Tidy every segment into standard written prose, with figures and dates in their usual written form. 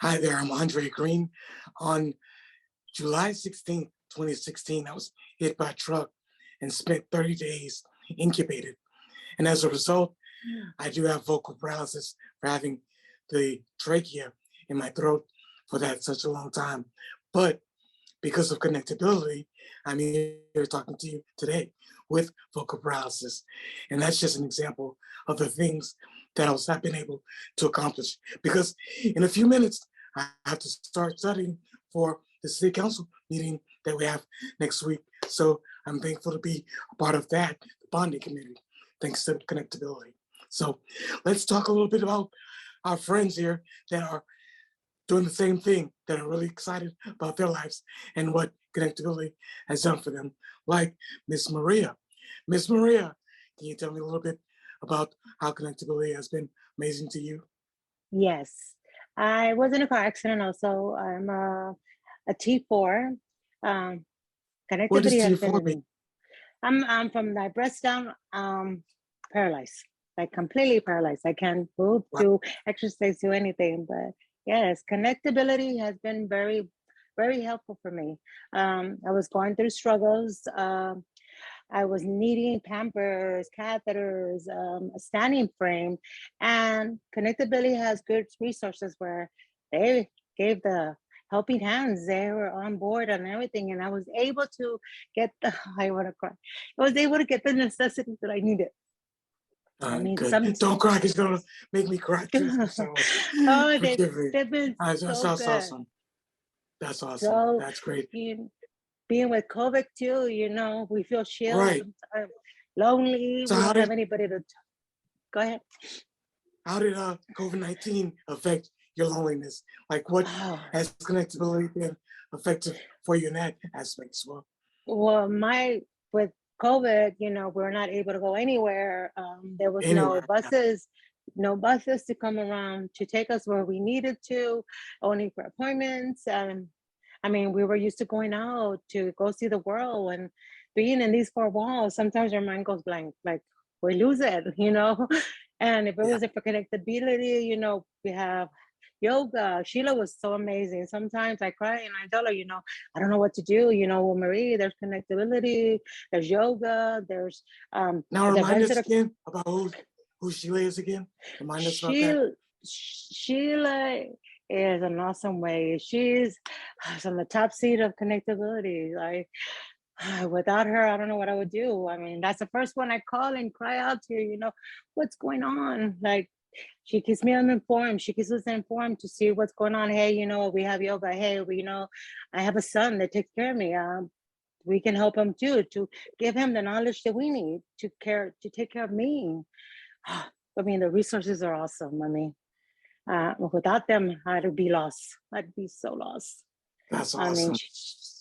Hi there, I'm Andrè Greene. On July 16th, 2016, I was hit by a truck and spent 30 days incubated. And as a result, I do have vocal paralysis for having the trachea in my throat for that such a long time. But because of ConnectAbility, I'm here talking to you today with vocal paralysis. And that's just an example of the things that I've been able to accomplish. Because in a few minutes, I have to start studying for the city council meeting that we have next week. So I'm thankful to be a part of that, the bonding committee, thanks to ConnectAbility. So let's talk a little bit about our friends here that are doing the same thing, that are really excited about their lives and what ConnectAbility has done for them, like Miss Maria. Miss Maria, can you tell me a little bit about how ConnectAbility has been amazing to you? Yes, I was in a car accident also. I'm a T4. Um, What does Connectivity has T4 mean? been, I'm from my breast down, paralyzed, like completely paralyzed. I can't move, Wow. do exercise, do anything. But yes, connectability has been very, very helpful for me. I was going through struggles. I was needing Pampers, catheters, a standing frame, and ConnectAbility has good resources where they gave the helping hands. They were on board and everything, and I was able to get the I want to cry. I was able to get the necessities that I needed. I mean, Good. Don't cry, it's gonna make me cry too. So oh, forgive me. they've been That's so good. awesome. That's awesome. So, That's great. you being with COVID too, we feel chilled Right. sometimes, lonely. So We don't have anybody to go ahead. how did COVID-19 affect your loneliness? Like what Oh, has ConnectAbility been effective for you in that aspect as well? well, with COVID, we're not able to go anywhere. There was Anywhere. no buses to come around to take us where we needed to, only for appointments. I mean, we were used to going out to go see the world, and being in these four walls, sometimes your mind goes blank, like we lose it. And if it Yeah. wasn't for connectability, we have yoga. Sheila was so amazing. Sometimes I cry and I tell her, I don't know what to do. Well, Marie, there's connectability, there's yoga, there's Now the remind events that us are again about who Shelia is again. Remind us about that. Sheila, Sheila is an awesome way. She's on the top seat of connectability. Like without her, I don't know what I would do. I mean, that's the first one I call and cry out to, what's going on? Like she keeps me uninformed. She keeps us informed to see what's going on. Hey, we have yoga. Hey, I have a son that takes care of me. We can help him too, to give him the knowledge that we need to take care of me. I mean, the resources are awesome. I mean, without them, I'd be lost. I'd be so lost. That's I mean, awesome.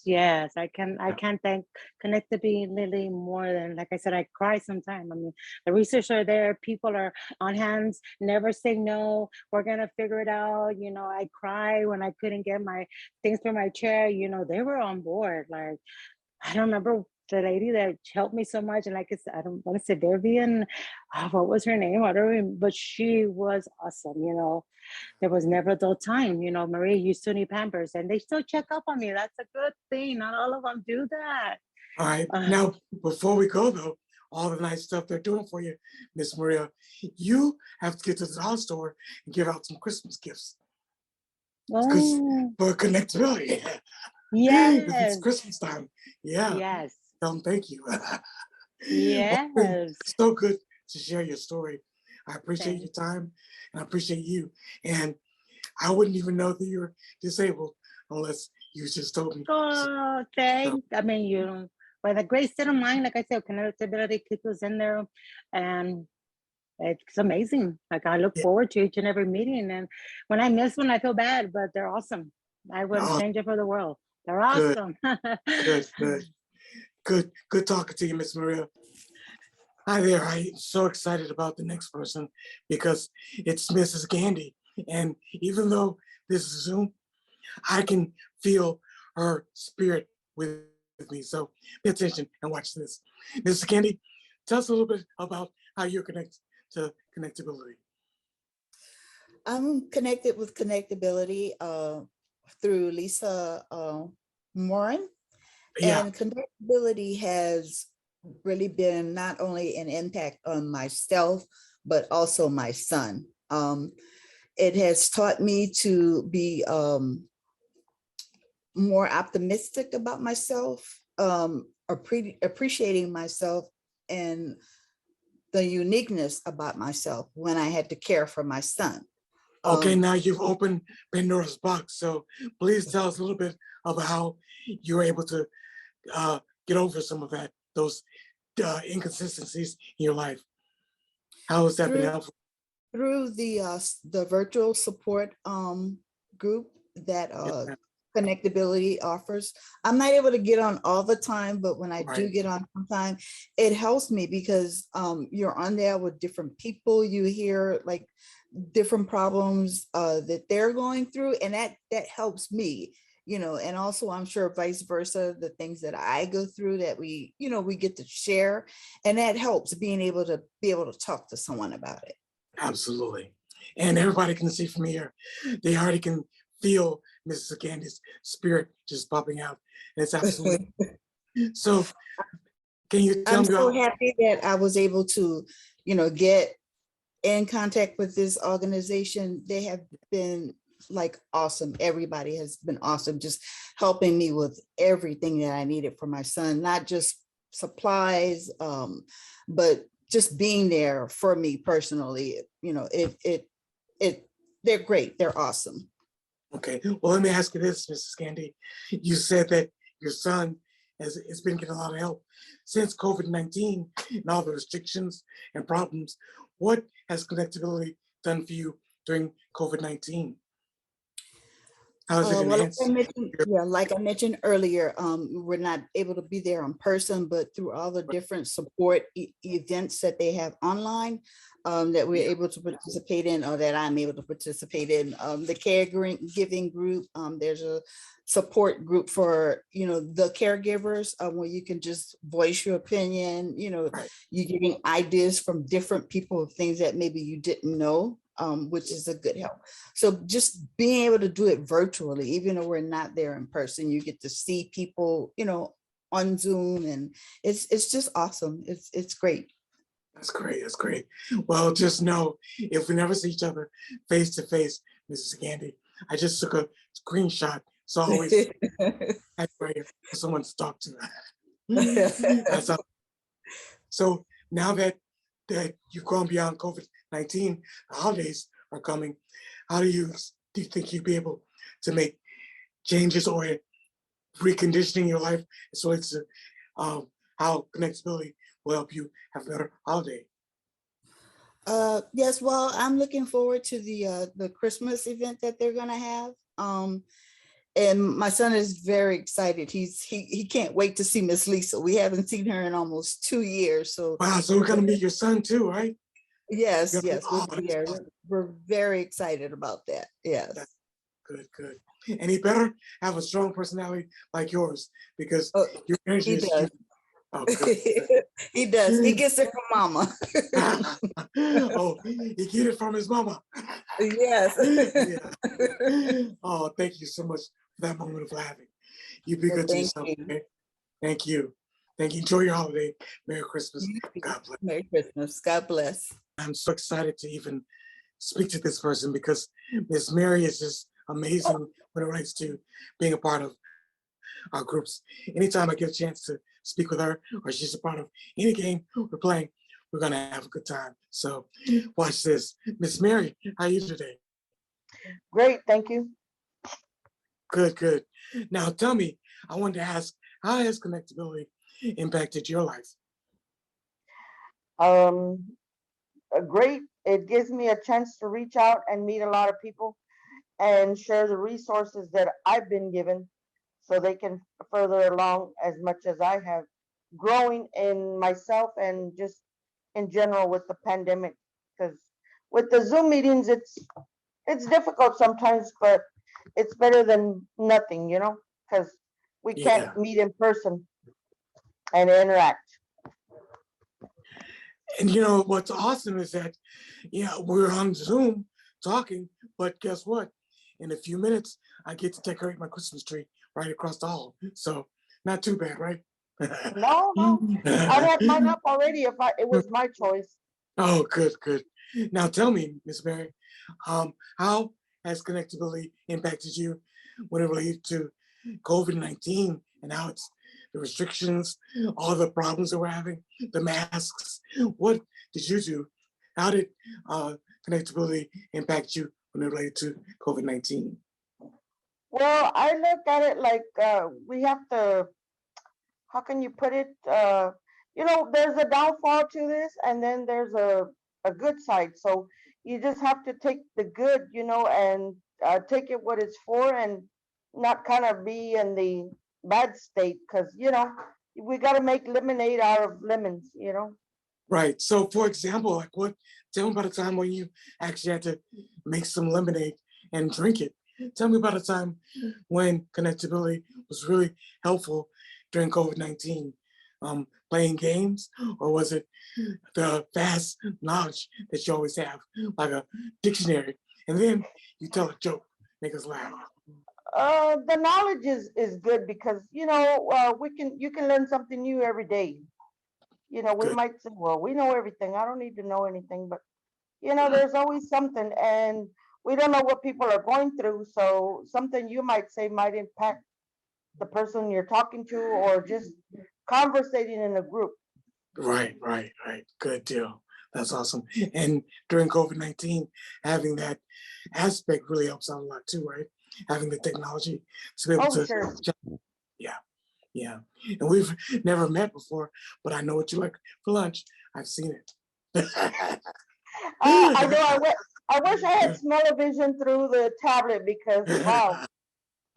yes, I can't thank ConnectAbility more than, like I said, I cry sometimes. I mean, the research are there, people are on hands, never say no, we're gonna figure it out. I cry when I couldn't get my things for my chair, they were on board. Like, I don't remember the lady that helped me so much, and like I said, I don't want to say Vivian, what was her name? I don't remember, but she was awesome. There was never a dull time. Marie used to need Pampers, and they still check up on me. That's a good thing. Not all of them do that. All right. Now, before we go though, all the nice stuff they're doing for you, Miss Maria, you have to get to the dollar store and give out some Christmas gifts. Because Oh, for ConnectAbility. It's yes, Christmas time. Yeah. yes, Tell them thank you. Well, yes. it's so good to share your story. I appreciate Thank, your time and I appreciate you. And I wouldn't even know that you're disabled unless you just told me. oh, thank. I mean, by the great state of mind, like I said, ConnectAbility keeps us in there, and it's amazing. Like I look Yeah. forward to each and every meeting, and when I miss one, I feel bad, but they're awesome. I wouldn't Oh, change it for the world. They're good, awesome. good talking to you, Miss Maria. Hi there. I'm so excited about the next person because it's Mrs. Gandy. And even though this is Zoom, I can feel her spirit with me. So pay attention and watch this. Mrs. Gandy, tell us a little bit about how you're connected to ConnectAbility. I'm connected with ConnectAbility through Lisa Morin, Yeah. and ConnectAbility has really been not only an impact on myself, but also my son. It has taught me to be more optimistic about myself, appreciating myself and the uniqueness about myself when I had to care for my son. Okay, now you've opened Pandora's box. So please tell us a little bit about how you were able to get over some of those inconsistencies in your life. How has that been through helpful? through the virtual support group that Yeah, ConnectAbility offers. I'm not able to get on all the time, but when I do right. get on sometime, it helps me because you're on there with different people. You hear like different problems that they're going through, and that helps me, and also I'm sure vice versa, the things that I go through that we get to share, and that helps being able to talk to someone about it. Absolutely. And everybody can see from here, they already can feel Mrs. Gandy's spirit just popping out. And it's absolutely so. Can you tell I'm me so about? happy that I was able to, get in contact with this organization. They have been like awesome. Everybody has been awesome, just helping me with everything that I needed for my son, not just supplies, but just being there for me personally. They're great. They're awesome. Okay, well, let me ask you this, Mrs. Gandy. You said that your son has been getting a lot of help since COVID-19 and all the restrictions and problems. What has ConnectAbility done for you during COVID-19? How has it Well, enhanced? like I mentioned earlier, we're not able to be there in person, but through all the different support events that they have online, that we're able to participate in, or that I'm able to participate in, the caregiving group. There's a support group for the caregivers, where you can just voice your opinion. Right. You're getting ideas from different people of things that maybe you didn't know. Which is a good help. So just being able to do it virtually, even though we're not there in person, you get to see people, on Zoom, and it's just awesome. It's great. That's great. That's great. Well, just know if we never see each other face to face, Mrs. Gandy, I just took a screenshot. So I always have right here for someone to talk to. That's how. So now that you've gone beyond COVID-19, the holidays are coming. How do you think you'd be able to make changes or reconditioning your life so it's how ConnectAbility will help you have a better holiday? Yes, well, I'm looking forward to the Christmas event that they're gonna have. And my son is very excited. He can't wait to see Miss Lisa. We haven't seen her in almost 2 years. So Wow, so we're gonna meet your son too, right? yes, we'll Oh, be there. awesome. We're very excited about that. Yes. That's good, good. And he better have a strong personality like yours because Oh, your energy he is does. huge. Oh, good. He does. He gets it from mama. Oh, he get it from his mama. Yes. Yeah. Oh, thank you so much for that moment of laughing. You be Well, good to thank yourself, you. okay? Thank you. Thank you. Enjoy your holiday. Merry Christmas. You too. God bless. Merry Christmas. God bless. I'm so excited to even speak to this person because Miss Mary is just amazing when it relates to being a part of our groups. Anytime I get a chance to speak with her or she's a part of any game we're playing, we're gonna have a good time. So watch this. Miss Mary, how are you today? Great, thank you. Good, good. Now tell me, I wanted to ask, how has ConnectAbility impacted your life? Um, Great. It gives me a chance to reach out and meet a lot of people and share the resources that I've been given so they can further along as much as I have growing in myself and just in general with the pandemic. Because with the Zoom meetings, it's difficult sometimes, but it's better than nothing, because we can't Yeah. meet in person and interact. And you know what's awesome is that, yeah, we're on Zoom talking, but guess what? In a few minutes, I get to decorate my Christmas tree right across the hall. So not too bad, right? No, no, I'd have mine up already if it was my choice. Oh, good, good. Now tell me, Miss Mary, how has connectability impacted you when it related to COVID-19 and how it's the restrictions, all the problems that we're having, the masks? What did you do? How did connectability impact you when it related to COVID-19? Well, I look at it like we have to, how can you put it? There's a downfall to this, and then there's a good side. So you just have to take the good, and take it what it's for, and not kind of be in the bad state, because we got to make lemonade out of lemons. Right. So, for example, like what? Tell me about a time when you actually had to make some lemonade and drink it. Tell me about a time when connectability was really helpful during COVID-19. Playing games, or was it the vast knowledge that you always have, like a dictionary, and then you tell a joke, make us laugh? The knowledge is good because you can learn something new every day. We Good. might say, well, we know everything. I don't need to know anything, but there's always something, and we don't know what people are going through. So something you might say might impact the person you're talking to, or just conversating in a group. Right, right, right. Good deal. That's awesome. And during COVID-19, having that aspect really helps out a lot too, right? Having the technology to be able Oh, to, sure. yeah, yeah. And we've never met before, but I know what you like for lunch. I've seen it. I know. I wish I had smell-o-vision through the tablet because wow.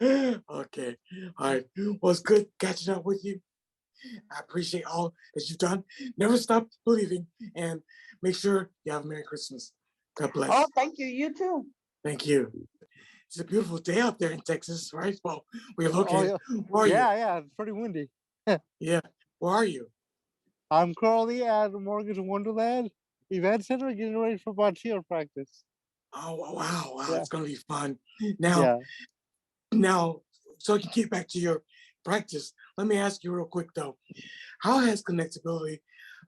Okay. All right. Well, it's good catching up with you. I appreciate all that you've done. Never stop believing, and make sure you have a Merry Christmas. God Oh, bless. thank you. You too. Thank you. It's a beautiful day out there in Texas, right? Well, we're Oh located. yeah, Where are you? yeah. It's pretty windy. Yeah. Where are you? I'm currently at Mortgage Wonderland Event Center getting ready for my cheer practice. Oh, wow. Wow. Yeah, It's going to be fun. Now, yeah. now, so you can get back to your practice, let me ask you real quick, though. How has connectability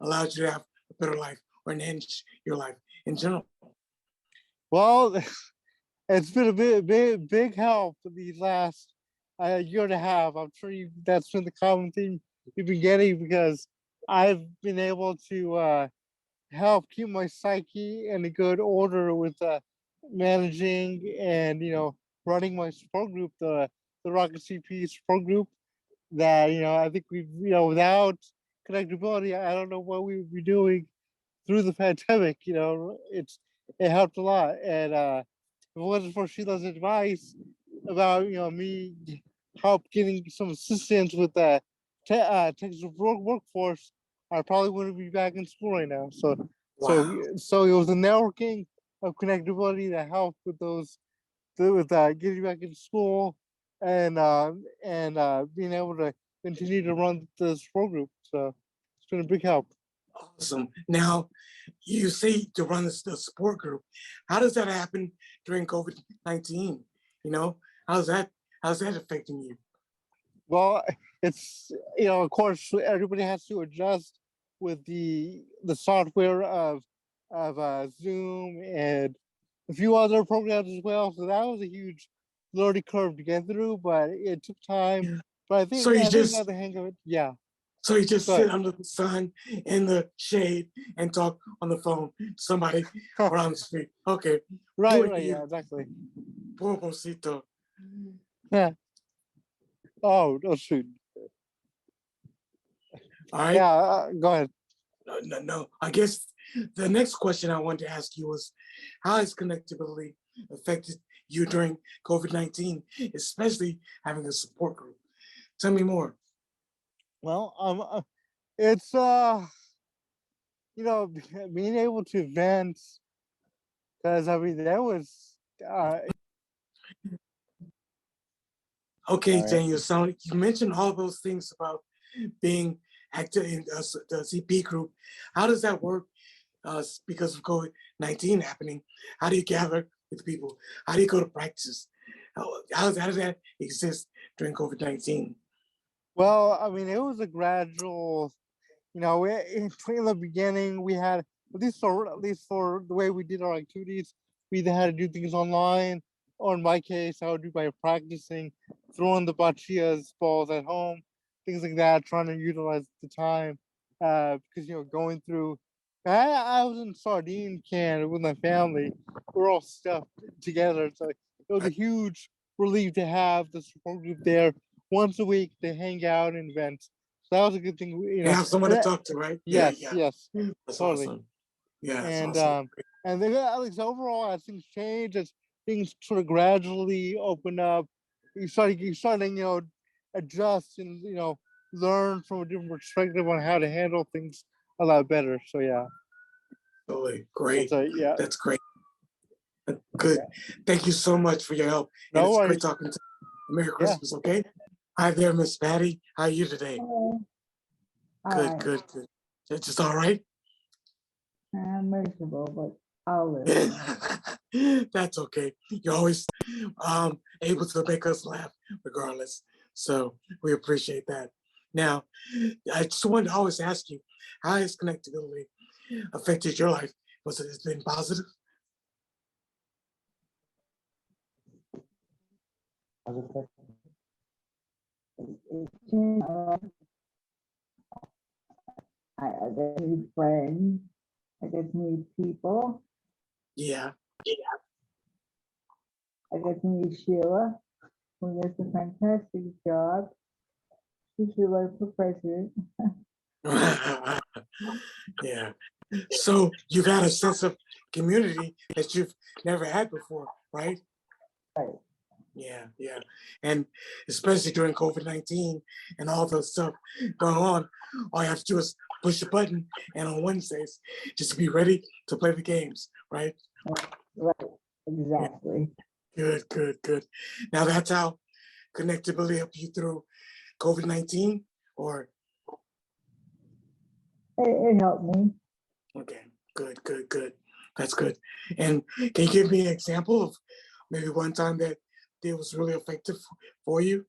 allowed you to have a better life or enhance your life in general? Well, it's been a big help these last year and a half. I'm sure that's been the common theme you've been getting because I've been able to help keep my psyche in a good order with managing and running my support group, the Rocket CP support group. That I think we without connectability, I don't know what we would be doing through the pandemic. It helped a lot, and if it wasn't for Sheila's advice about me help getting some assistance with the technical workforce, I probably wouldn't be back in school right now. So Wow. so it was the networking of connectability that helped with those with getting back into school and being able to continue to run this pro group. So it's been a big help. Awesome. Now, you say to run the support group. How does that happen during COVID-19? You know, how's that affecting you? Well, it's of course everybody has to adjust with the software of Zoom and a few other programs as well. So that was a huge learning curve to get through, but it took time. But So I think I got the hang of it. Yeah. you just sit Good. under the sun in the shade and talk on the phone to somebody around the street. Okay. Right, Good right, yeah, you. exactly. Pobrecito. Yeah. Oh, no, shoot. All right. Yeah, go ahead. No. I guess the next question I wanted to ask you was, how has connectability affected you during COVID-19, especially having a support group? Tell me more. Well, it's being able to vent because I mean that was Okay, all right. Daniel. So you mentioned all those things about being active in the CP group. How does that work? Because of COVID-19 happening, how do you gather with people? How do you go to practice? How does that exist during COVID-19? Well, I mean, it was a gradual, you know, in the beginning, we had, at least for the way we did our activities, we either had to do things online, or in my case, I would do by practicing, throwing the boccias balls at home, things like that, trying to utilize the time. Because, you know, going through, I was in sardine can with my family. We're all stuffed together. So it was a huge relief to have the support group there once a week to hang out and vent. So that was a good thing, you You know. have someone to talk to, right? Yeah, Yes, yeah. yes, That's totally. awesome. Yeah, that's And awesome. and then at least overall, as things change, as things sort of gradually open up, you starting, you know, adjust and, you know, learn from a different perspective on how to handle things a lot better. So yeah, Totally. and Great. so yeah, That's great. Good. Thank you so much for your help. And no it's great worries. talking to you. Merry Yeah, Christmas, okay? Hi there, Miss Patty. How are you today? Hello. All Good, right. good, good. Just all right? I'm miserable, but I'll live. That's okay. You're always able to make us laugh regardless. So we appreciate that. Now, I just wanted to always ask you, how has connectability affected your life? Was it been positive? It's changed a lot. I get to meet friends. I get to meet people. Yeah. I get to meet Sheila, who does a fantastic job. She should run for president. Yeah. So you got a sense of community that you've never had before, right? Right. Yeah, yeah. And especially during COVID-19 and all the stuff going on, all you have to do is push a button and on Wednesdays, just be ready to play the games, right? Right. Exactly. Good, good, good. Now that's how connectability helped you through COVID-19 or, It helped me. okay, good, good, good. That's good. And can you give me an example of maybe one time that it was really effective for you?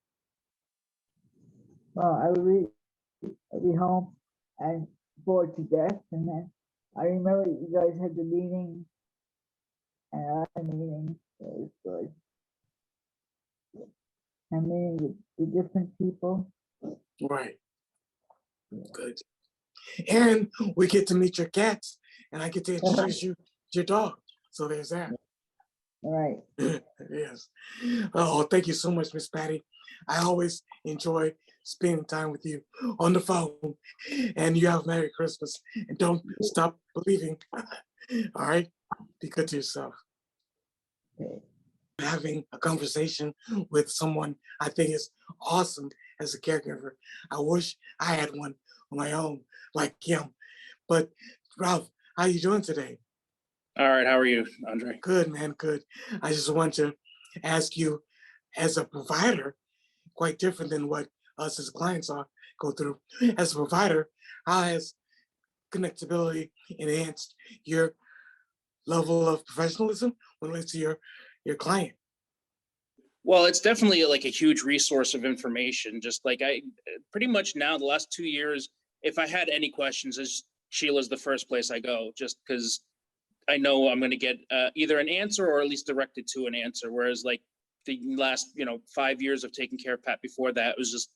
Well, I'd be home and bored to death. And then I remember you guys had the meeting and other meetings. It was good. And meeting with the different people. Right, good. And we get to meet your cats and I get to introduce you to your dog. So there's that. Right. Yes. Oh, thank you so much, Miss Patty. I always enjoy spending time with you on the phone. And you have Merry Christmas. And don't stop believing. All right? Be good to yourself. Okay. Having a conversation with someone I think is awesome as a caregiver. I wish I had one on my own like him. But Ralph, how you doing today? All right, how are you, Andre? Good, man, good. I just want to ask you, as a provider, quite different than what us as clients are go through. As a provider, how has connectability enhanced your level of professionalism when it relates to your client? Well, it's definitely like a huge resource of information. Just like I pretty much now, the last 2 years, if I had any questions, Sheila's the first place I go, just because I know I'm going to get either an answer or at least directed to an answer. Whereas like the last, 5 years of taking care of Pat before that, it was just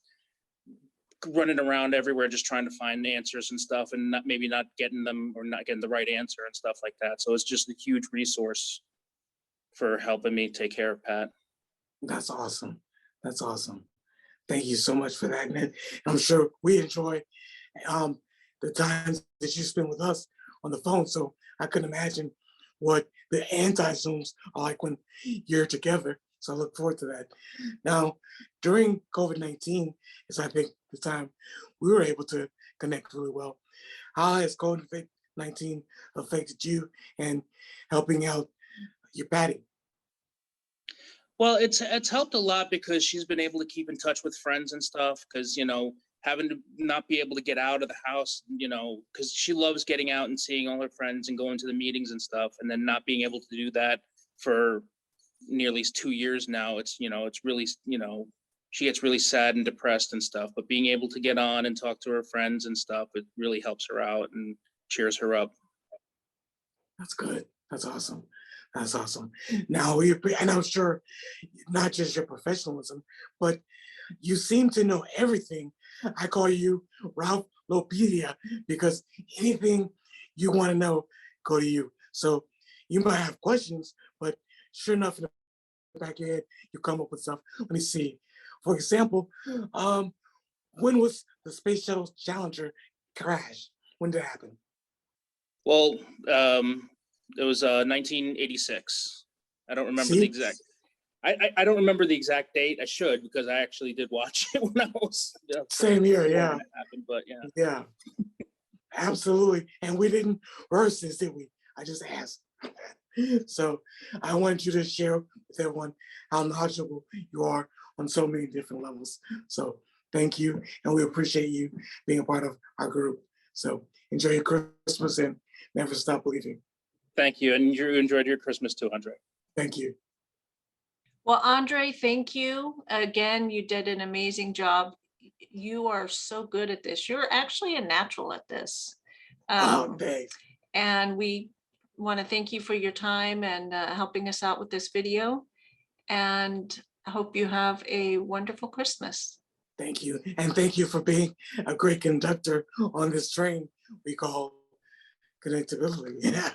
running around everywhere, just trying to find answers and stuff, and maybe not getting them or not getting the right answer and stuff like that. So it's just a huge resource for helping me take care of Pat. That's awesome. That's awesome. Thank you so much for that, man. I'm sure we enjoy the times that you spend with us on the phone. So I couldn't imagine what the anti-Zooms are like when you're together. So I look forward to that. Now, during COVID-19, is I think the time we were able to connect really well. How has COVID-19 affected you and helping out your Patty? Well, it's helped a lot because she's been able to keep in touch with friends and stuff. Because having to not be able to get out of the house, because she loves getting out and seeing all her friends and going to the meetings and stuff, and then not being able to do that for nearly 2 years now. It's, it's really, she gets really sad and depressed and stuff, but being able to get on and talk to her friends and stuff, it really helps her out and cheers her up. That's good. That's awesome. That's awesome. Now, and I'm sure not just your professionalism, but you seem to know everything. I call you Ralph Lopedia because anything you want to know, go to you. So you might have questions, but sure enough, in the back of your head, you come up with stuff. Let me see. For example, when was the Space Shuttle Challenger crash? When did it happen? Well, it was 1986. I don't remember the exact. I don't remember the exact date. I should, because I actually did watch it when I was same here. Yeah. When it happened, but yeah. Yeah. Absolutely. And we didn't rehearse this, did we? I just asked. So I want you to share with everyone how knowledgeable you are on so many different levels. So thank you. And we appreciate you being a part of our group. So enjoy your Christmas and never stop believing. Thank you. And you enjoyed your Christmas too, André. Thank you. Well, André, thank you. Again, you did an amazing job. You are so good at this. You're actually a natural at this. Thanks. And we want to thank you for your time and helping us out with this video. And I hope you have a wonderful Christmas. Thank you. And thank you for being a great conductor on this train we call ConnectAbility. Yeah.